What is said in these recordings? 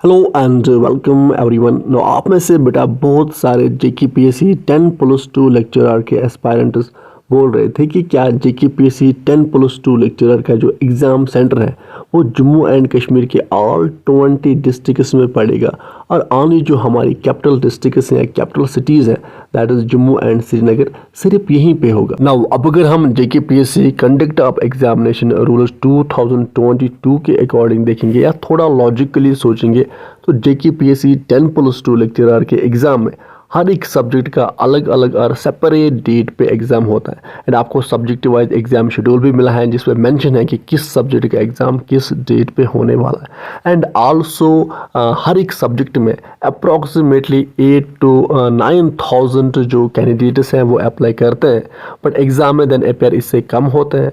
Hello and welcome everyone. नो आप में से बेटा बहुत सारे जेकेपीएससी 10+2 लेक्चरर के एस्पायरेंट्स बोल रहे थे कि क्या जेकेपीएससी 10+2 लेक्चरर का जो एग्ज़ाम सेंटर है वो जम्मू एंड कश्मीर के ऑल 20 डिस्ट्रिक्ट्स में पड़ेगा और ऑनली जो हमारी कैपिटल डिस्ट्रिक्ट्स हैं या कैपिटल सिटीज़ हैं that is Jammu and Srinagar सिर्फ यहीं पे होगा। नाउ अब अगर हम JKPSC conduct of examination rules 2022 के अकॉर्डिंग देखेंगे या थोड़ा लॉजिकली सोचेंगे तो जेकेपीएससी 10+2 लेक्चरर के एग्ज़ाम में हर एक सब्जेक्ट का अलग अलग और सेपरेट डेट पे एग्ज़ाम होता है एंड आपको सब्जेक्ट वाइज एग्ज़ाम शेड्यूल भी मिला है जिसमें मेंशन है कि किस सब्जेक्ट का एग्ज़ाम किस डेट पे होने वाला है एंड आल्सो हर एक सब्जेक्ट में अप्रॉक्सीमेटली 8 to 9,000 जो कैंडिडेट्स हैं वो अप्लाई करते हैं बट एग्ज़ाम में देन अपेयर इससे कम होते हैं।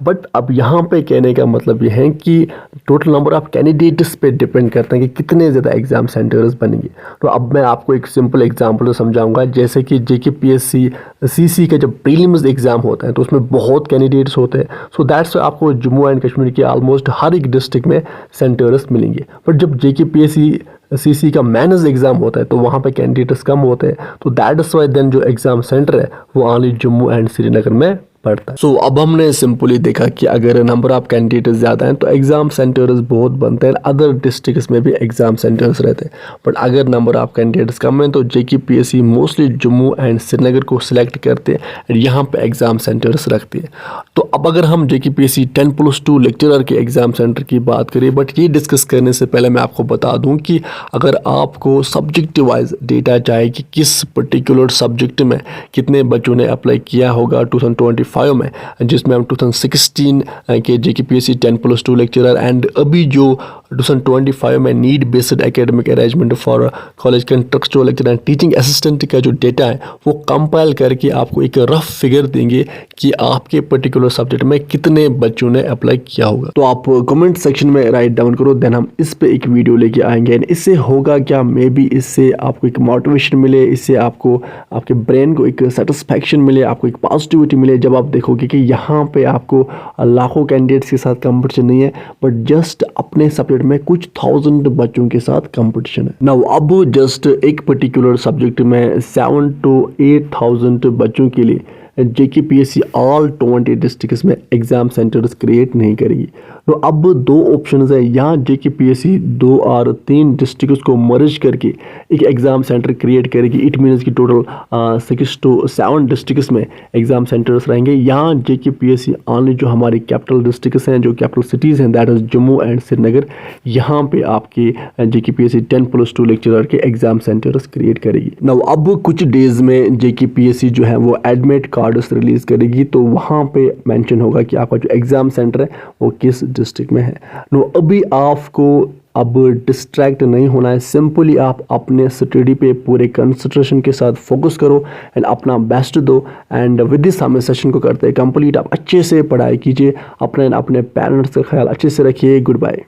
बट अब यहाँ पे कहने का मतलब ये है कि टोटल नंबर ऑफ कैंडिडेट्स पे डिपेंड करते हैं कि कितने ज़्यादा एग्ज़ाम सेंटर्स बनेंगे। तो अब मैं आपको एक सिंपल एग्जांपल समझाऊंगा। जैसे कि जेकेपीएससी सीसी का जब प्रीलिम्स एग्ज़ाम होता है तो उसमें बहुत कैंडिडेट्स होते हैं, सो दैट्स आपको जम्मू एंड कश्मीर के ऑलमोस्ट हर एक डिस्ट्रिक्ट में सेंटर्स मिलेंगे। बट जब जेकेपीएससी सीसी का मेंस एग्ज़ाम होता है तो वहाँ पे कैंडिडेट्स कम होते हैं, तो दैट इज़ वाई देन जो एग्ज़ाम सेंटर है वो ओनली जम्मू एंड श्रीनगर में पड़ता है। सो अब हमने सिंपली देखा कि अगर नंबर ऑफ कैंडिडेट्स ज़्यादा हैं तो एग्ज़ाम सेंटर्स बहुत बनते हैं, अदर डिस्ट्रिक्ट्स में भी एग्ज़ाम सेंटर्स रहते हैं। बट अगर नंबर ऑफ कैंडिडेट्स कम हैं तो JKPSC mostly Jammu and Srinagar को सिलेक्ट करते हैं और यहाँ पे एग्ज़ाम सेंटर्स रखती है। तो अब अगर हम जेकेपीएससी 10+2 लेक्चरर के एग्ज़ाम सेंटर की बात करें, बट ये डिस्कस करने से पहले मैं आपको बता दूँ कि अगर आपको सब्जेक्ट वाइज डेटा चाहिए कि किस पर्टिकुलर सब्जेक्ट में कितने बच्चों ने अप्लाई किया होगा 2025 में, जिसमें हम 2016 के जेकेपीएससी 10+2 लेक्चरर एंड अभी जो 2025 में need based academic arrangement for college contractual lecture and teaching assistant का जो डेटा है वो कंपाइल करके आपको एक रफ फिगर देंगे कि आपके पर्टिकुलर सब्जेक्ट में कितने बच्चों ने अप्लाई किया होगा। तो आप कमेंट सेक्शन में राइट डाउन करो, देन हम इस पे एक वीडियो लेके आएंगे एंड इससे होगा क्या, मे बी इससे आपको एक मोटिवेशन मिले, इससे आपको आपके ब्रेन को एक सेटिस्फैक्शन मिले, आपको एक पॉजिटिविटी मिले जब आप देखोगे कि यहाँ पे आपको लाखों कैंडिडेट्स के साथ कंपटीशन नहीं है बट जस्ट अपने सब्जेक्ट में कुछ 1000 बच्चों के साथ कंपटीशन है। नाउ अब जस्ट एक पर्टिकुलर सब्जेक्ट में 7 to 8,000 बच्चों के लिए जेकेपीएससी ऑल 20 डिस्ट्रिक्ट्स में एग्ज़ाम सेंटर्स क्रिएट नहीं करेगी। तो अब दो ऑप्शंस है, यहाँ जेकेपीएससी 2 और 3 डिस्ट्रिक्ट्स को मर्ज करके एक एग्ज़ाम सेंटर क्रिएट करेगी। इट मीन्स कि टोटल 6 to 7 डिस्ट्रिक्ट्स में एग्ज़ाम सेंटर्स रहेंगे। यहाँ जेकेपीएससी ऑनली जो हमारी कैपिटल डिस्ट्रिक्ट्स हैं, जो कैपिटल सिटीज़ हैं that is Jammu and Srinagar, यहाँ पे आपके जेकेपीएससी 10+2 लेक्चरर के एग्ज़ाम सेंटर्स क्रिएट करेगी। नाउ अब कुछ डेज में जेकेपीएससी जो है वो एडमिट कार्ड्स रिलीज करेगी, तो वहाँ पे मेंशन होगा कि आपका जो एग्ज़ाम सेंटर है वो किस डिस्ट्रिक्ट में है। नो अभी आपको अब डिस्ट्रैक्ट नहीं होना है, सिंपली आप अपने स्टडी पे पूरे कंसंट्रेशन के साथ फोकस करो एंड अपना बेस्ट दो एंड विद दिस हम इस सेशन को करते हैं कंप्लीट। आप अच्छे से पढ़ाई कीजिए, अपने पेरेंट्स का ख्याल अच्छे से रखिए। Good bye.